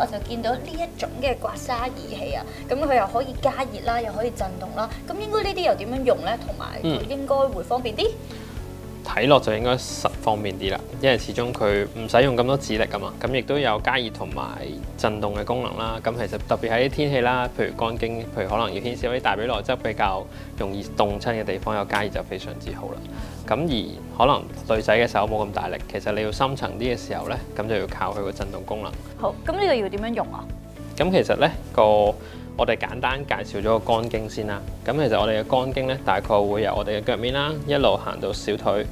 我就見到呢一種嘅刮痧儀器啊，咁佢又可以加熱啦，又可以震動啦，咁應該呢啲又點樣用咧？同埋佢應該會方便啲。睇落就應該實方便啲啦，因為始終佢唔使用咁多指力啊嘛，咁亦都有加熱同埋震動嘅功能啦。咁其實特別喺啲天氣啦，譬如肝經，譬如可能要牽涉啲大髀內側比較容易凍親嘅地方，有加熱就非常之好啦。咁而可能女仔嘅手冇咁大力，其實你要深層啲嘅時候咧，咁就要靠佢個震動功能。好，咁呢個要點樣用啊？咁其實咧我哋簡單介紹咗個肝經先啦。咁其實我哋嘅肝經咧，大概會由我哋嘅腳面啦，一路行到小腿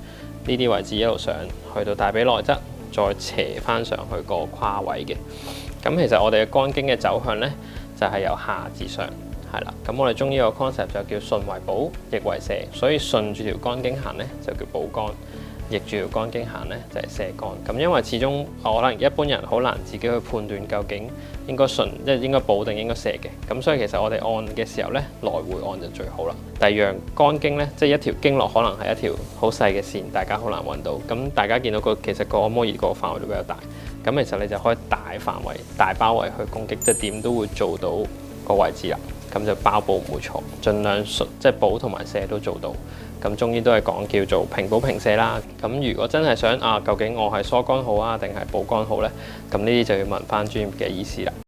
呢啲位置，一路上去到大髀內側，再斜翻上去個胯位嘅。咁其實我哋嘅肝經嘅走向咧，就係由下至上，係啦。咁我哋中醫個 concept 就叫順為補，逆為瀉，所以順住條肝經行咧就叫補肝。逆住條肝經行咧就係瀉肝。咁因為始終可能一般人好難自己去判斷究竟應該順，即係應該補定應該瀉嘅。咁所以其實我哋按嘅時候咧，來回按就最好啦。第二樣肝經咧，即係一條經絡可能係一條好細嘅線，大家好難揾到。咁大家見到其實個按摩儀個範圍都比較大。咁其實你就可以大範圍、大包圍去攻擊，即係點都會做到個位置啦。咁就包補唔會錯，盡量即係補同埋瀉都做到。咁中醫都係講叫做平補平瀉啦。咁如果真係想究竟我係疏肝好啊，定係補肝好呢？咁呢啲就要問翻專業嘅醫師啦。